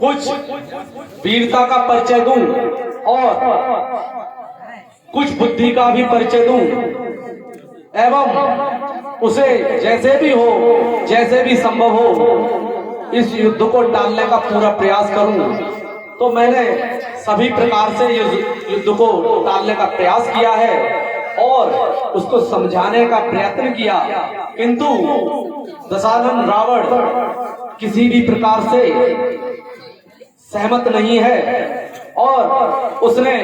कुछ वीरता का परिचय दूं और कुछ बुद्धि का भी परिचय दूं एवं उसे जैसे भी हो, जैसे भी संभव हो, इस युद्ध को टालने का पूरा प्रयास करूं। तो मैंने सभी प्रकार से युद्ध को टालने का प्रयास किया है और उसको समझाने का प्रयत्न किया, किंतु दशानन रावण किसी भी प्रकार से सहमत नहीं है और उसने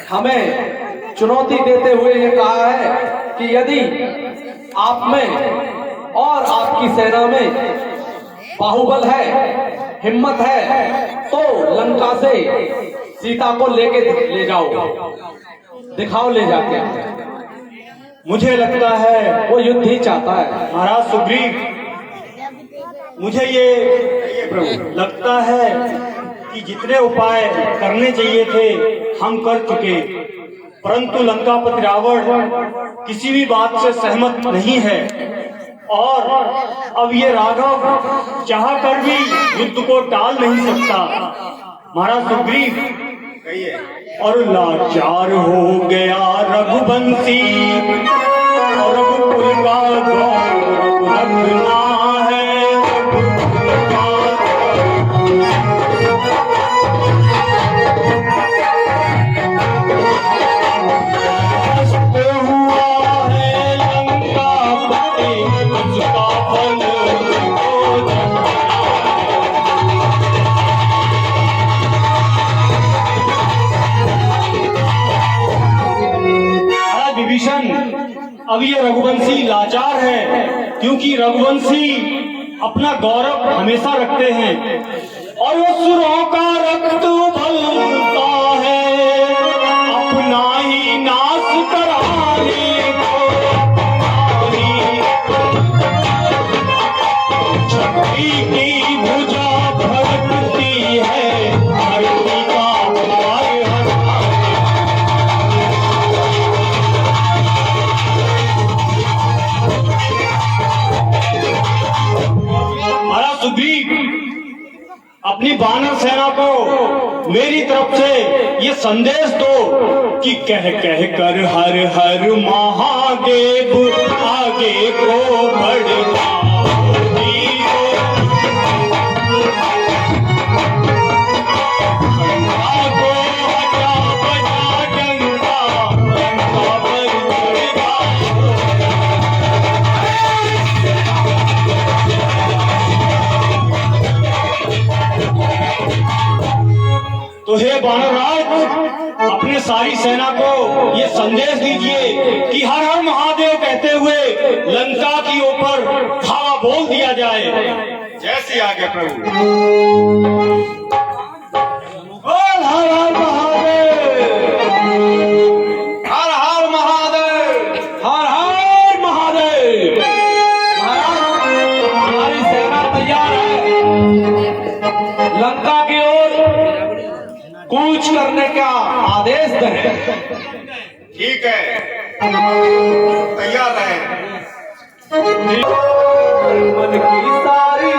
हमें चुनौती देते हुए ये कहा है कि यदि आप में और आपकी सेना में बाहुबल है, हिम्मत है, तो लंका से सीता को लेके ले जाओ, दिखाओ ले जाके। मुझे लगता है वो युद्ध ही चाहता है। महाराज सुग्रीव, मुझे ये लगता है कि जितने उपाय करने चाहिए थे हम कर चुके, परंतु लंकापति रावण किसी भी बात से सहमत नहीं है और अब ये राघव चाह कर भी युद्ध को टाल नहीं सकता। महाराज सुग्रीव, और लाचार हो गया रघुवंशी और रघुकुल का गौरव रखना है। अब ये रघुवंशी लाचार है क्योंकि रघुवंशी अपना गौरव हमेशा रखते हैं और वो सुरों का रक्त उबलता है अपना ही नाश कराने को। छठी की भुजा भड़कती है धरती का भार। सुग्रीव, अपनी वानर सेना को मेरी तरफ से ये संदेश दो कि कह कह कर हर हर महादेव आगे को बढ़ना। तो हे वानरराज, अपने सारी सेना को ये संदेश दीजिए कि हर हर महादेव कहते हुए लंका की ऊपर धावा बोल दिया जाए। जैसे आगे प्रभु। बोल हर हर महादेव, हर हर महादेव, हर हर महादेव। हमारी सेना तैयार है लंका की ओर कूच करने का आदेश दें। ठीक है, तैयार रहे। मन की सारी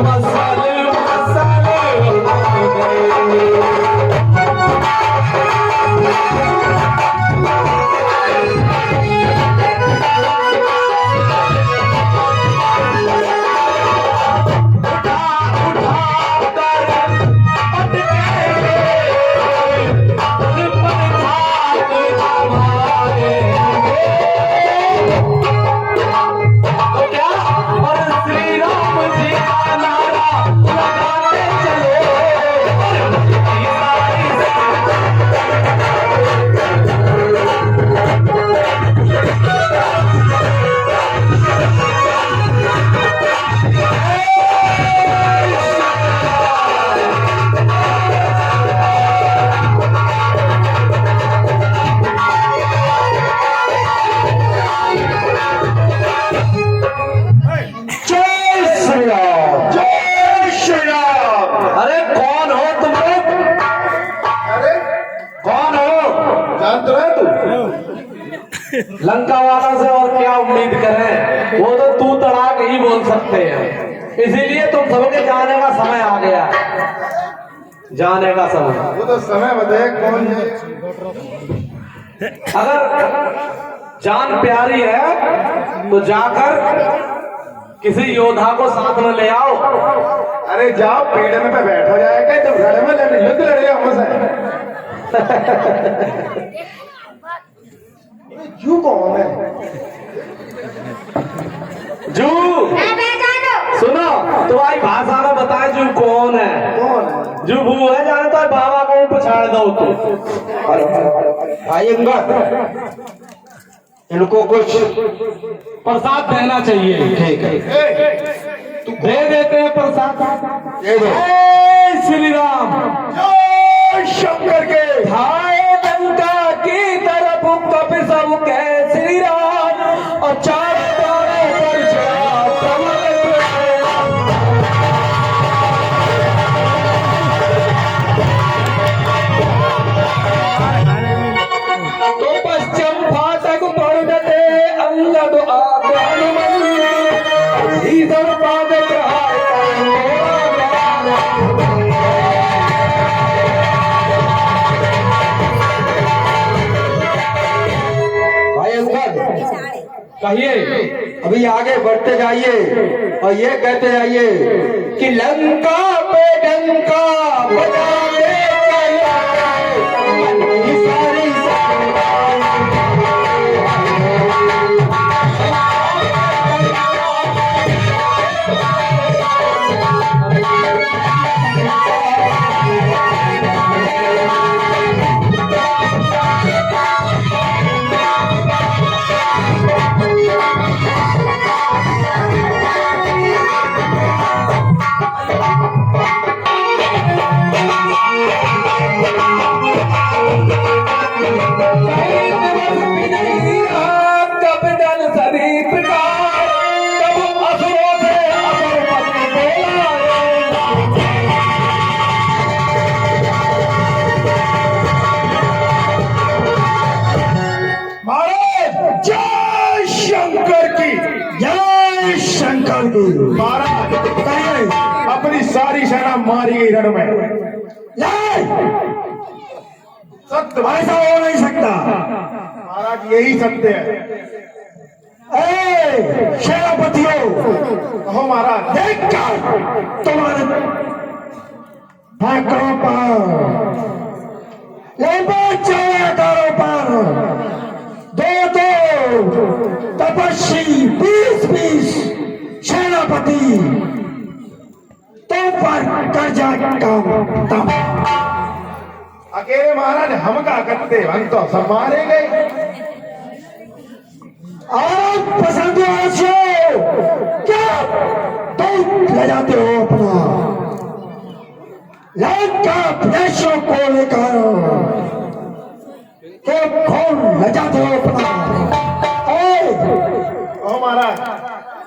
मसाले मसाले लंका वाला से और क्या उम्मीद करें, वो तो तू तड़ाक ही बोल सकते हैं। इसीलिए तुम सबके जाने का समय आ गया, जाने का समय। वो तो समय बताए कौन है। अगर जान प्यारी है तो जाकर किसी योद्धा को साथ में ले आओ। अरे जाओ पेड़ में पे बैठो जाएगा, जब घर में लड़े युद्ध लड़े हमसे। जू कौन है? जू सुनो, तुम्हारी भाषा में बताए जू कौन है? कौन है? जू भू है, जाने तो बाबा को पछाड़ दो तो। आएंगा इनको कुछ प्रसाद देना चाहिए। ठीक है, तू दे देते हैं प्रसाद। दे दो। जय श्री राम, जय शंकर के। हाय लंका की तरफ कपि सब कह श्री राम, और चारों तारों पर चढ़ा कमल तो पश्चिम फाटक पर डटे अंगद आगे हनुमान, इधर पाद प्रहार भाई अंगद, कहिए। अभी आगे बढ़ते जाइए और ये कहते जाइए कि लंका पे डंका बजाते ये सारी महाराज अपनी सारी सेना मारी गई रण में। सत्य ऐसा हो नहीं सकता महाराज, यही सत्य है। सेनापतियों कहो महाराज, देखकर तुम्हारे भाकरों पर चारों पर दो तपस्वी 20 सेनापति तुम पर कर जाएगा। अकेले महाराज हम क्या करते, हम तो सब मारे गए। आप पसंद क्या तुम ले जाते हो अपना लंका प्रदेशों को लेकर, तो कौन ले जाते हो अपना? ओ महाराज,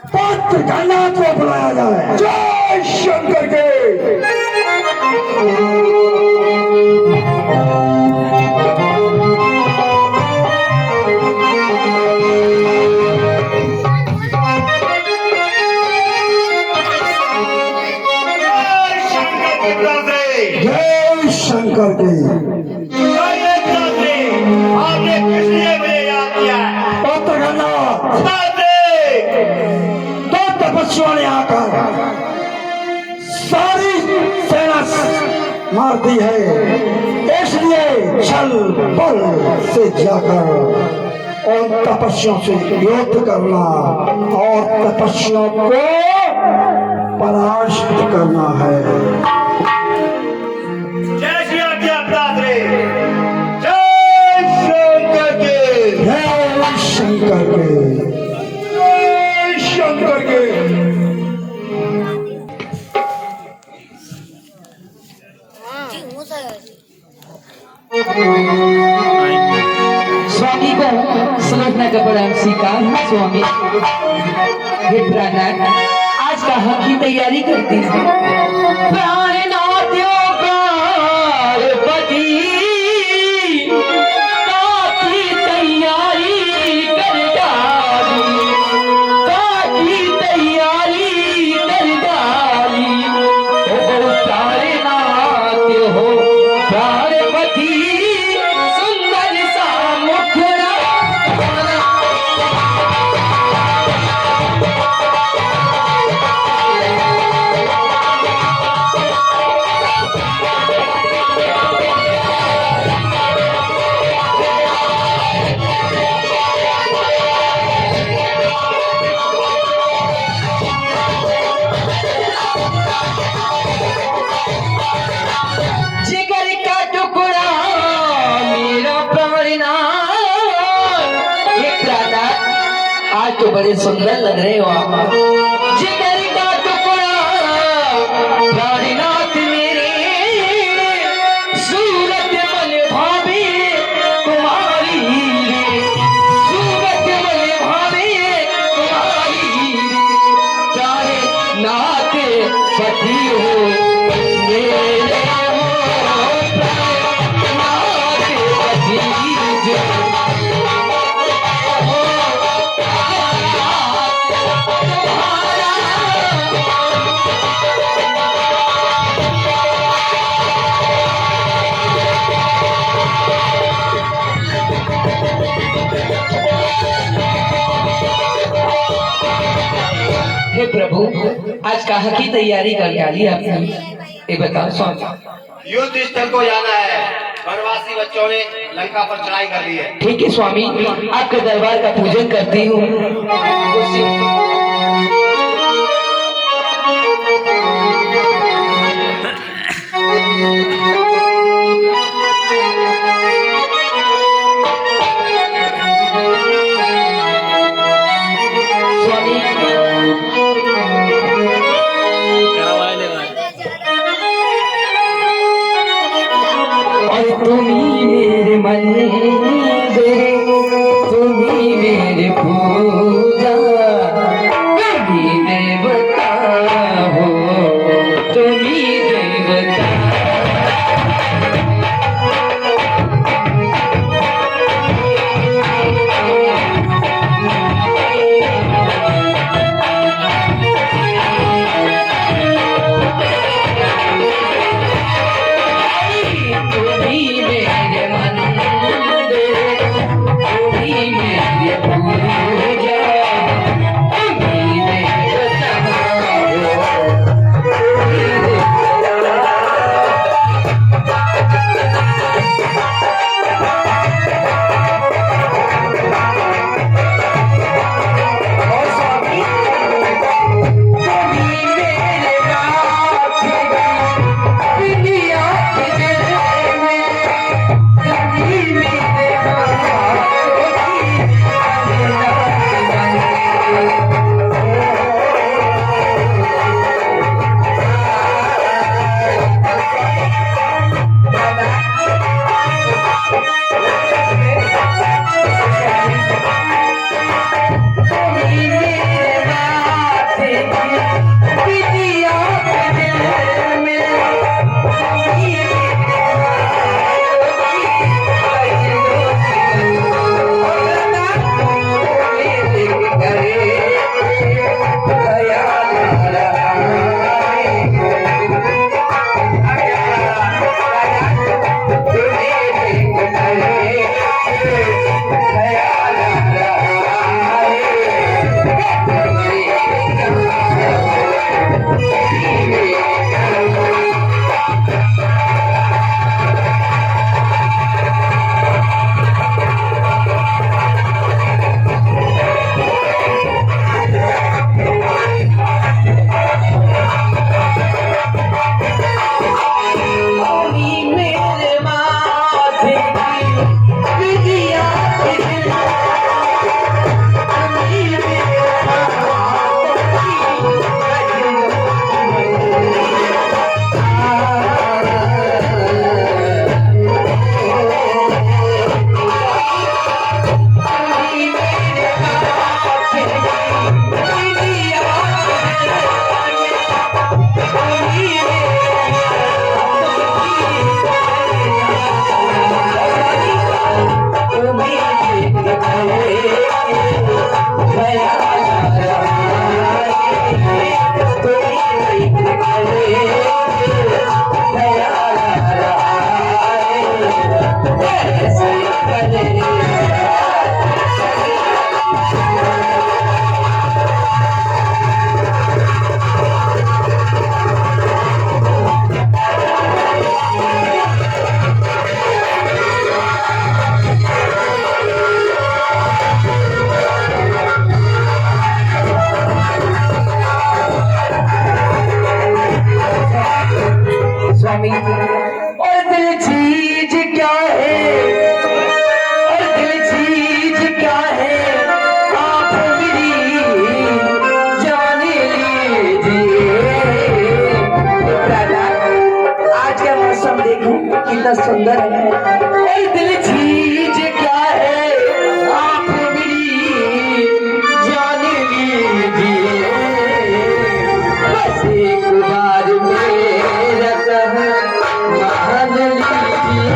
पत्र गणनाथ को बुलाया जाए। जय शंकर के। जय शंकर के। आपने किस लिए मुझे याद किया है? पत्र गणनाथ दो तपस्वियों ने आकर सारी सेना मार दी है, इसलिए छल बल से जाकर उन तपस्वियों से युद्ध करना और तपस्वियों को परास्त करना है। जय श्री राम, जय अपराध रे। जय शंकर के। जय शंकर के। जय शंकर के। स्वामी को समझना का बड़ा स्वीकार है। स्वामी हे प्राणनाथ, आज का हक की तैयारी करती है। प्राणनाथों पार्वती की तैयारी बड़े सुंदर लग रहे हो आप। जिगर का टुकड़ा प्राणनाथ मेरे, सूरत मन भावे तुम्हारी रे, सूरत मन भावे तुम्हारी रे, चाहे नाथ पति हो मेरे हो, नाथ पति जो हे प्रभु, आज कहाँ की तैयारी कर डाली आपने, ये बताओ स्वामी। युद्ध स्थल को जाना है। वनवासी बच्चों ने लंका पर चढ़ाई कर ली है। ठीक है स्वामी, आपके दरबार का पूजन करती हूँ। तुम्ही मेरे मंदिर, तुम्ही मेरे पूजा, तुम्ही देवता हो, तुम्ही देवता। तुम्ही मेरे मंदिर, कितना सुंदर है। और दिल चीज क्या है आप मेरी जान लीजिए, बस एक बार मेरा कहना मान लीजिए।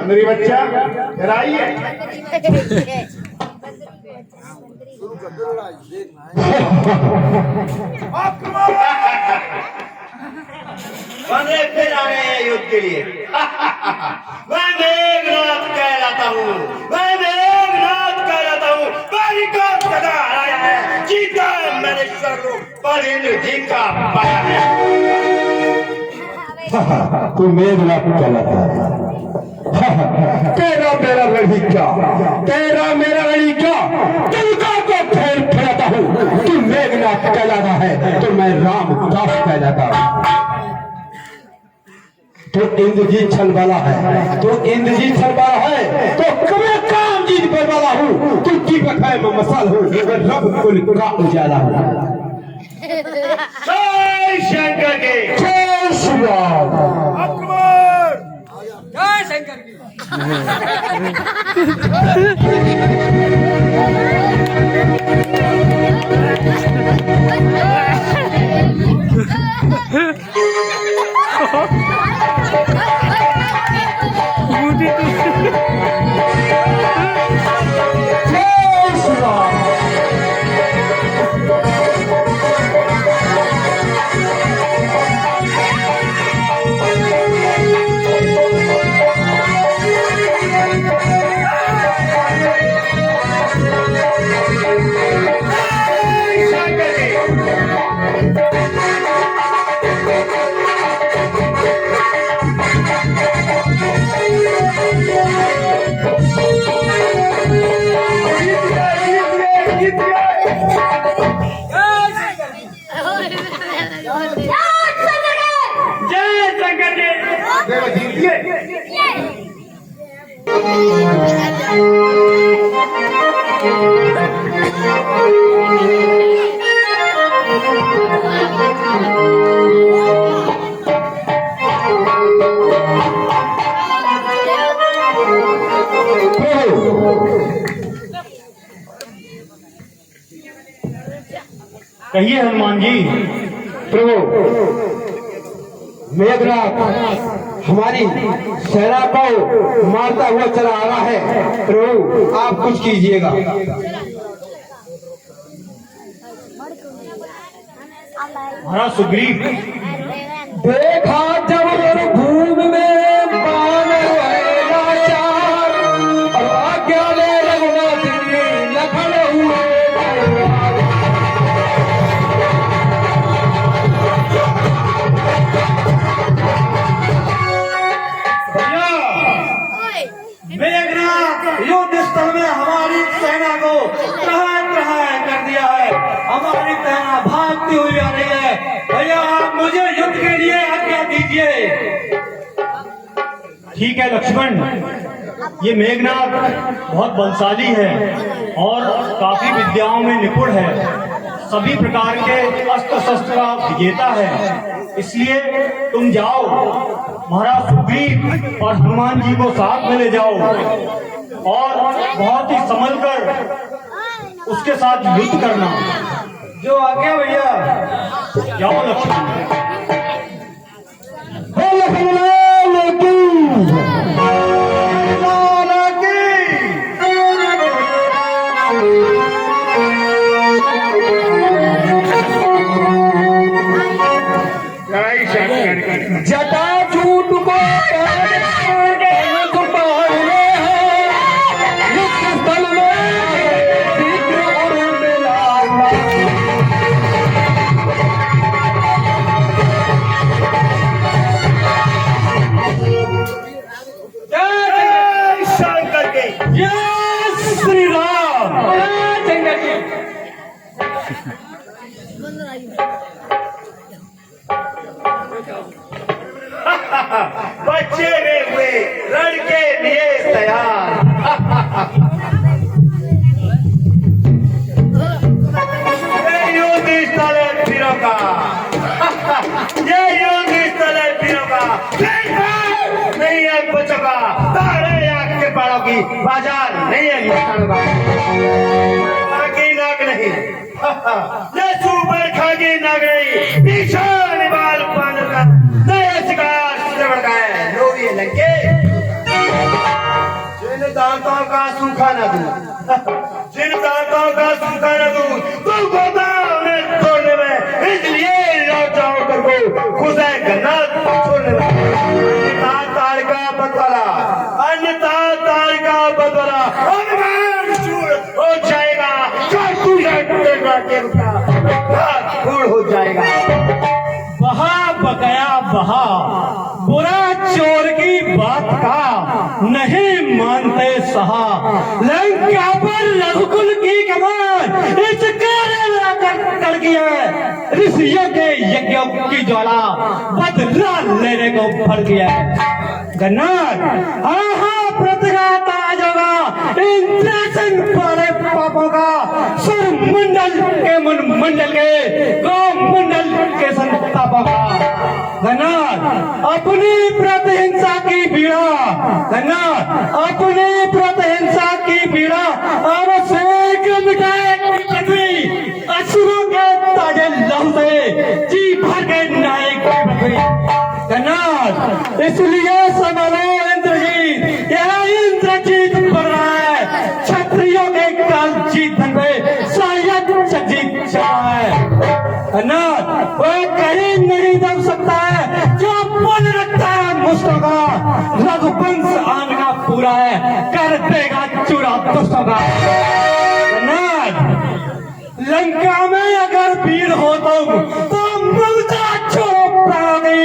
मेरी बच्चा जरा आइए। फिर आ गए हैं युद्ध के लिए। मैं मेघनाथ कहलाता हूँ, मैं मेघनाथ कहलाता हूँ। बारीकात सदा आया है, जीता मैंने सर्व पर इंद्रजीत का पाया है। तू मेघनाथ कहलाता है। तेरा मेरा लड़ी क्या, तेरा मेरा लड़ी क्या, तुमका को फेर फैलाता हूँ। तू मेघनाथ कहलाता है तो मैं रामदास कहलाता हूँ। तो इंद्रजीत छल वाला है, तो इंद्रजीत छल वाला है, तो मैं काम जीत पर वाला हूँ। तू दीपक है मैं मसाल हूँ, मैं रब कुल का उजाला हूँ। जय शंकर के जय श्री राम। जय शंकर की। कहिए हनुमान जी। प्रभु, मेघनाथ हमारी सेना को मारता हुआ चला आ रहा है। प्रभु आप कुछ कीजिएगा। महाराज सुग्रीव, देखा जब भूमि में बानर है लाचार, और आज्ञा ले रघुनाथ सेना को त्रहाए कर दिया है। हमारी सेना भागती हुई आ रही है। भैया आप मुझे युद्ध के लिए आज्ञा दीजिए। ठीक है लक्ष्मण, ये मेघनाद बहुत बलशाली है और काफी विद्याओं में निपुण है, सभी प्रकार के अस्त्र शस्त्र का विजेता है। इसलिए तुम जाओ, महाराज सुग्रीव और हनुमान जी को साथ में ले जाओ और बहुत ही संभल कर उसके साथ युद्ध करना। जो आज्ञा भैया, जाओ लक्ष्मण। जटा झूठ को स्थल में शीघ्र और मिलाना। जय शंकर के जय श्री राम। बच्चे में हुए रण के लिए तैयार। ये युद्ध स्थल है वीरों का। ये युद्ध स्थल है वीरों का। नहीं है बच्चों का। तारे आग के पाड़ों की बाजार नहीं है खागी नाग नहीं। ये सुपर खागी नाग नहीं। निशान बाल पान का नया शिकार श्रवण का है। लोग ये लंके जिन दांतों का सूखा न दूं, जिन दांतों का सूखा न दूं, तुम गोदाम में छोड़ने में, इसलिए लौट जाओ करको खुश है गन्ना छोड़ने में। अन्यथा तार का बदला, अन्यथा तार का बदला अनुमान चूर हो जाएगा। टूटेगा फूल हो जाएगा। बहा बकाया बहा, बुरा चोर की बात का नहीं मानते सहा। लंका पर रघुकुल की कमान इस काले लाकर कर गया है। ऋषियों के यज्ञों की ज्वाला बदला लेने को भर गया है। गन्नाथ हाँ प्रतिघात आज होगा इंद्रासन वाले पापों का। सुर मंडल के मन मंडल के गौ मंडल के संतापों का। गन्नाथ अपनी प्रतिहिंसा की पीड़ा, गन्नाथ अपनी प्रतिहिंसा की पीड़ा अवश्य मिटाए पृथ्वी। असुरों के ताजे लहू से जी भर के नायक की पृथ्वी। गन्नाथ इसलिए संभालो इंद्रजीत, यह इंद्रजीत बढ़ रहा है। क्षत्रियों के काल जीत में शायद जीत चला है। गन्नाथ वह कहीं नहीं दब सकता है जो बन रखता है मुस्तों का। रघुवंश आना पूरा है, कर देगा चूरा दुष्टों का। गन्नाथ लंका में अगर वीर हो तो मुग्धा छोड़ प्राणी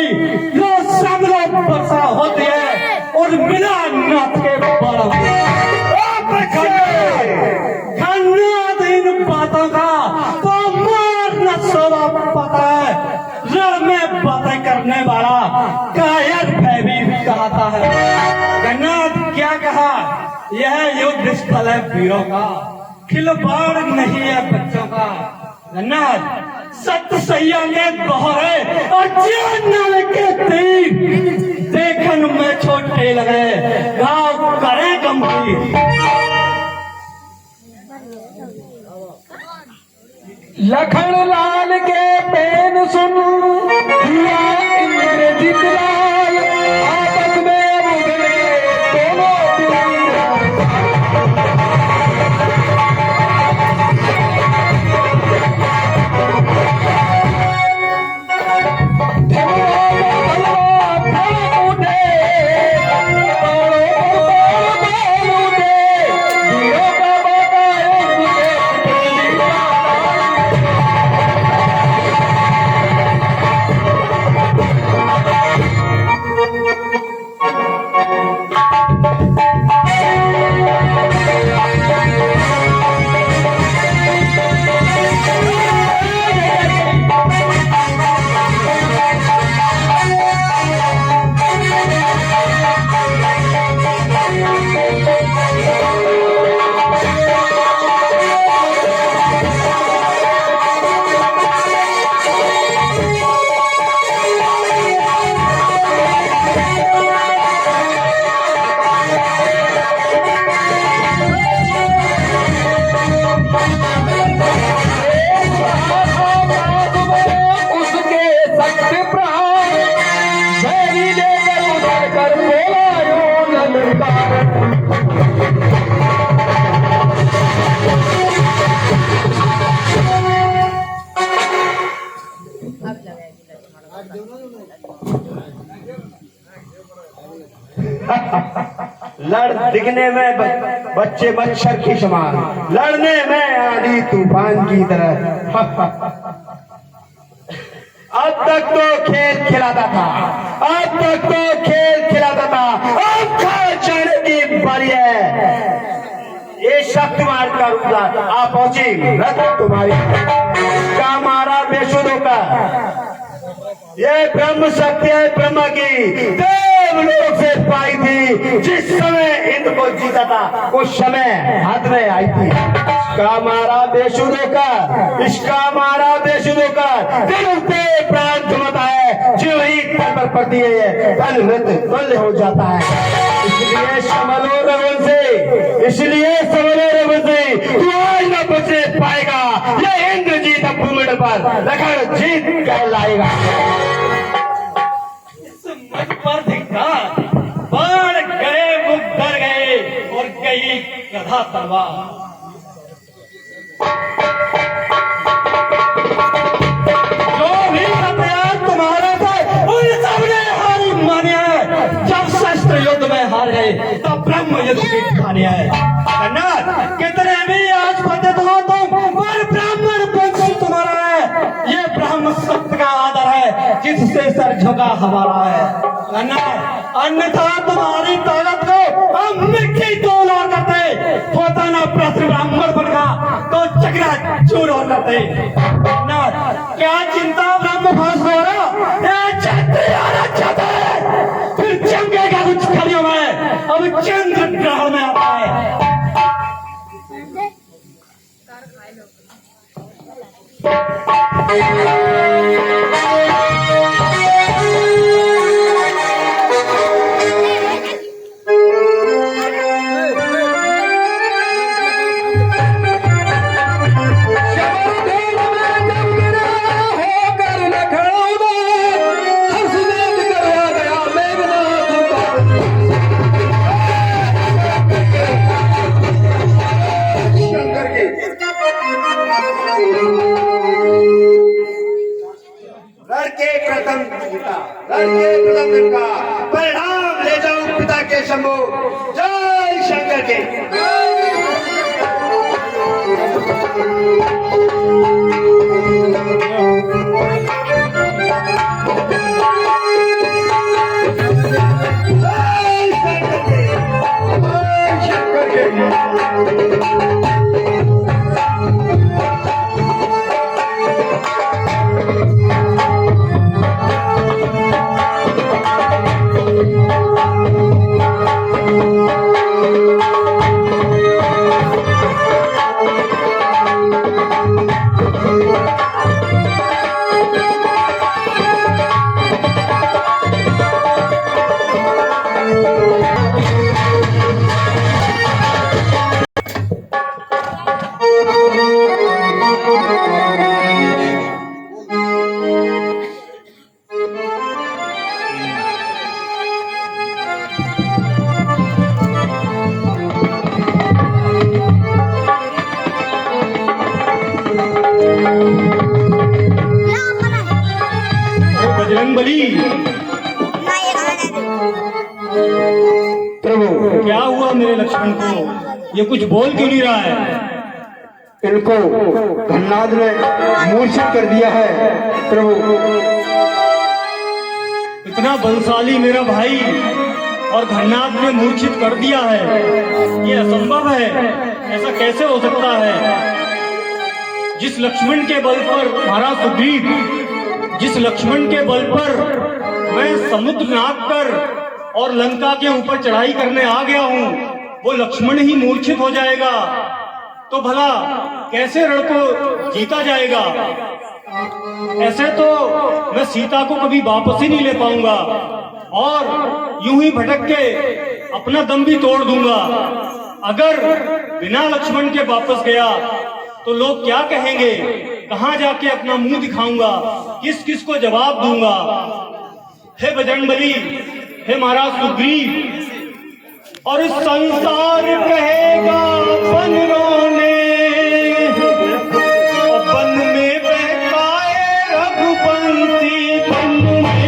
जो समलो वर्षा होती है और मिला नाथ के बल। गन्नाथ इन बातों का तो मारना सोवा पता है। रण में बातें करने वाला कायर भी कहता है। गन्नाथ क्या कहा, यह युद्ध स्थल है वीरों का, खिलवाड़ नहीं है बच्चों का। गन्नाथ सत्य सैया के दोहरे और नाले के तीर देखन में छोटे लगे गाँव करे गंभीर। लखन लाल के पेन सुन हुआ इंद्रजीत लाल। आपस में उगले दोनों लड़ दिखने में बच्चे मच्छर की समान, लड़ने में आंधी तूफान की तरह। अब तक तो खेल खिलाता था, अब तक तो खेल खिलाता था, अब खा जाने की बारी है। ये शक्तिमान का रूप आ पहुंची रथ तुम्हारी का मारा बेसुरों का। ये ब्रह्म शक्ति है ब्रह्म की, देवलोक से पाई थी। जिस समय इंद्र को जीता था उस समय हाथ में आई थी। इसका मारा बेसुरों का, इसका मारा बेसुरों का, दिल पे प्राण थमता है, जो ही तल पर पड़ती है तन मृत तुल्य हो जाता है। इसलिए संभलो रघुन से, इसलिए संभलो रघुन से, तू आज न बचे पाएगा। ये इंद्र जीत भूमिड़ पर लखन जीत कहलाएगा। मुझ पर धिक्कार, बाण गए मुख डर गए और गई गधा तलवार। जो भी हथियार तुम्हारे थे उन सबने हारी मानी है। जब शस्त्र युद्ध में हार गए तब ब्रह्म युद्ध की कहानी है। कन्नड़ कितने भी आज पतित हो तुम, पर ब्राह्मण पंचम तुम्हारा है। ये ब्रह्म सत्य का आदर है जिससे सर झुका हमारा है। कन्नड़ अन्यथा तुम्हारी ताकत को हम मिट्टी तोल और करते, होता ना प्रश्न ब्राह्मण बनका तो चकरा चूर और करते। कन्नड़ क्या चिंता ब्रह्म भाष हो रहा, ये क्षत्रिय आरक्षित है। फिर चमकेगा कुछ कलियों में, अब चंद्र ग्रहण में आता है। लड़के प्रथम दिन का परिणाम ले जाऊं पिता के शंभु। जय शंकर के। बजरंगबली प्रभु क्या हुआ मेरे लक्ष्मण को, ये कुछ बोल क्यों नहीं रहा है? इनको घन्नाद ने मूर्छित कर दिया है प्रभु। इतना बलशाली मेरा भाई और घन्नाद ने मूर्छित कर दिया है, ये असंभव है। ऐसा कैसे हो सकता है? जिस लक्ष्मण के बल पर महाराज सुग्रीव, जिस लक्ष्मण के बल पर मैं समुद्र नाप कर और लंका के ऊपर चढ़ाई करने आ गया हूं, वो लक्ष्मण ही मूर्छित हो जाएगा तो भला कैसे रण को जीता जाएगा? ऐसे तो मैं सीता को कभी वापस ही नहीं ले पाऊंगा और यूं ही भटक के अपना दम भी तोड़ दूंगा। अगर बिना लक्ष्मण के वापस गया तो लोग क्या कहेंगे? कहां जाके अपना मुंह दिखाऊंगा? किस किस को जवाब दूंगा? हे बजरंगबली, हे महाराज सुग्रीव, और इस संसार कहेगा बन रोने, और बन में बहकाए रघुपंथी बन में।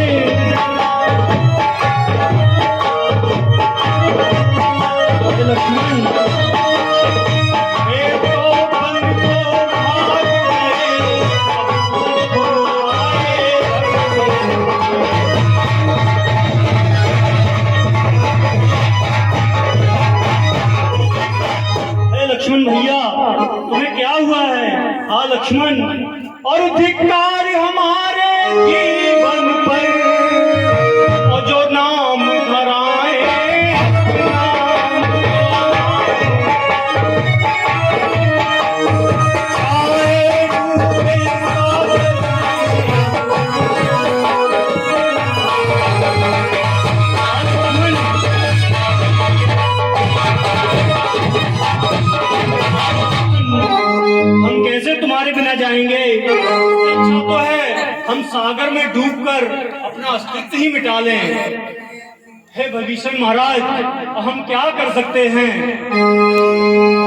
तुम्हें क्या हुआ है हाँ लक्ष्मण? और धिक्कार हमारे जीवन पर और जो नाम धराए हम कैसे तुम्हारे बिना जाएंगे? अच्छा तो है हम सागर में डूबकर अपना अस्तित्व ही मिटा लें। हे विभीषण महाराज, हम क्या कर सकते हैं?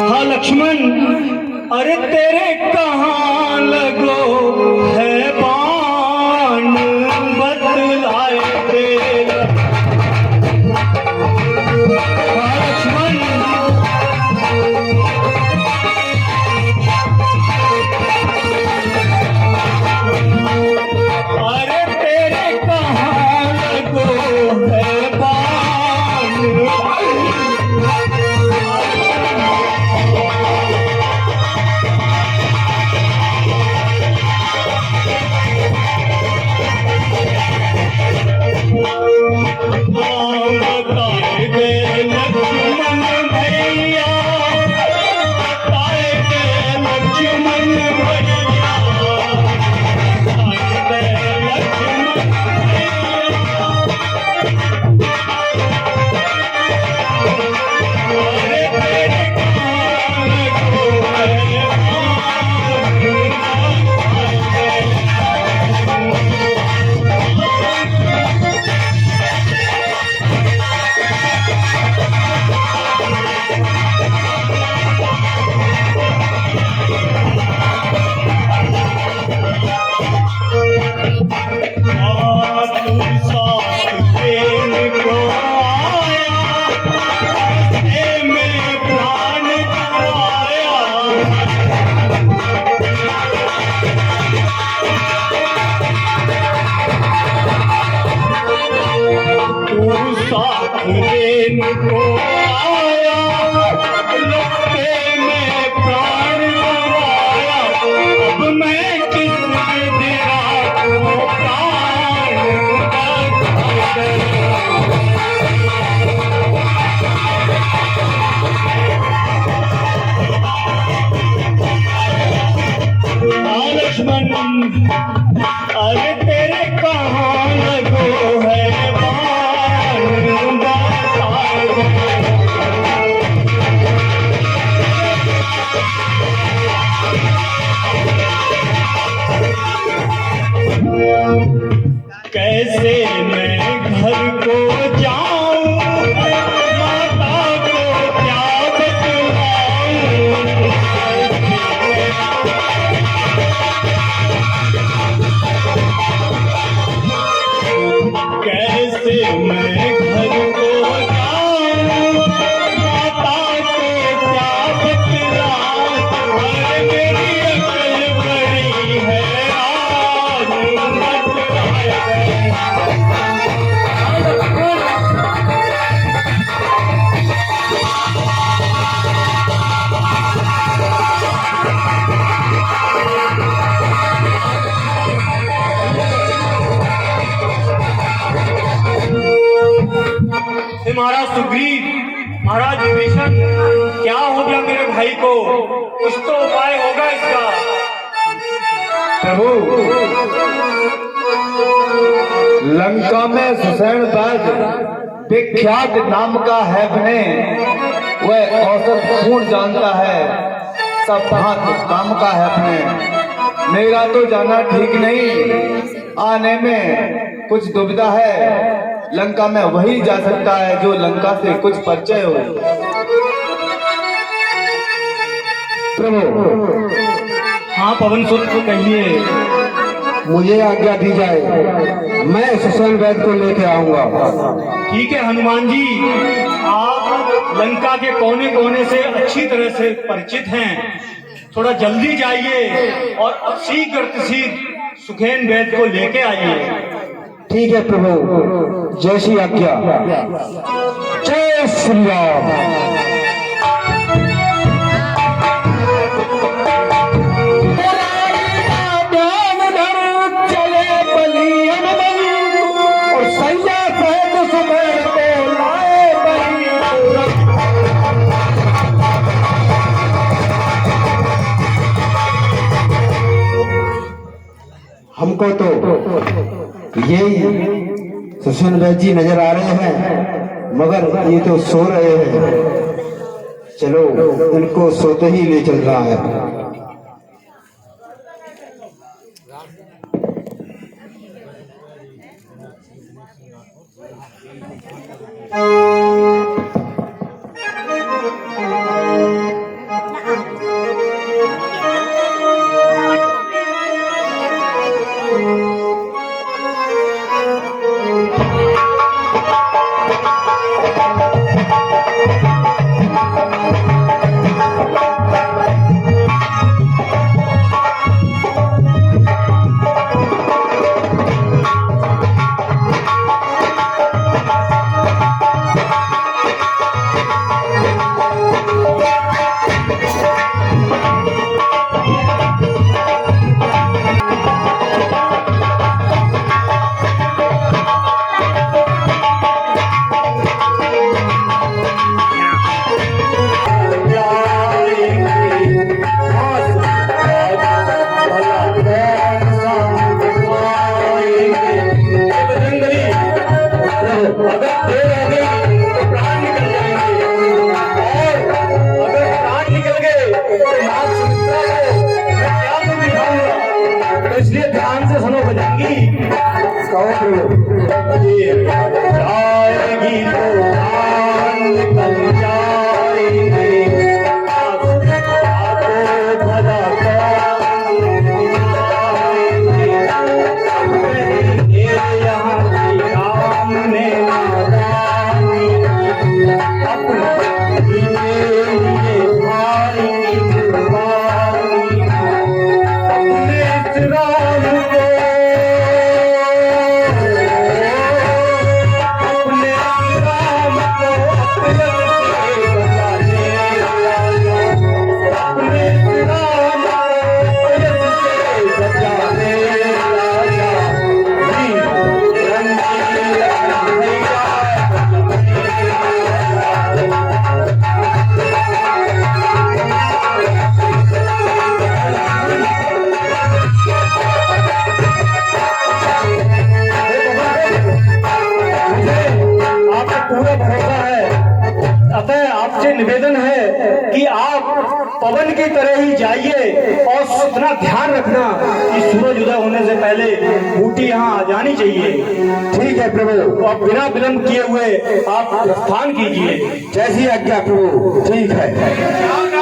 हाँ लक्ष्मण, अरे तेरे कहाँ लगो है बाण बदलाए तेरा। हाँ लक्ष्मण, अरे तेरे कहाँ लगो है बाण। बताए दे लक्ष्मण भैया, बताए दे लक्ष्मण भैया, बताए दे लक्ष्मण भैया। अरे तेरे कहाँ लगो है तू साथ देने को आया, ए मेरे प्राण गवाया। तू साथ देने को आया, लगते में प्राण गवाया। अब मैं किसने तेरा को प्राण बचाया। हाँ लक्ष्मण, अरे तेरे कहाँ लगो है बाण बचाए। कैसे मैं घर को जाऊं, माता को क्या बतलाऊं। कैसे मैं घर को जाऊं, माता को क्या बतलाऊं। अरे मेरी अकल बड़ी है आज बतलाए। हे महाराज सुग्रीव, महाराज विभीषण, क्या हो गया मेरे भाई को? कुछ तो उपाय होगा इसका। प्रभु, लंका में सुसैन वैद्य विख्यात नाम का है बने, वह औसत खून जानता है, सब भांति काम का है अपने। मेरा तो जाना ठीक नहीं, आने में कुछ दुविधा है। लंका में वही जा सकता है जो लंका से कुछ परिचय हो। प्रभु, हाँ पवन सुत को कहिए। मुझे आज्ञा दी जाए, मैं सुसैन वैद्य को लेके आऊंगा। ठीक है हनुमान जी, आप लंका के कोने कोने से अच्छी तरह से परिचित हैं, थोड़ा जल्दी जाइए और शीघ्र सुखेन वैद्य को लेके आइए। ठीक है प्रभु, जय श्री आज्ञा। जय श्री राम। हमको तो यही सुशील भाई जी नजर आ रहे हैं, मगर ये तो सो रहे हैं। चलो इनको सोते ही ले चल रहा है। इसलिए ध्यान से सुनो बजरंगी। जाएगी तो जान निकल जाएगी, भला यहाँ सामने अपने निवेदन है कि आप पवन की तरह ही जाइए और इतना ध्यान रखना कि सूरज उदय होने से पहले बूटी यहाँ आ जानी चाहिए। ठीक है प्रभु। आप बिना विलंब किए हुए आप प्रस्थान कीजिए। जैसी आज्ञा प्रभु। ठीक है।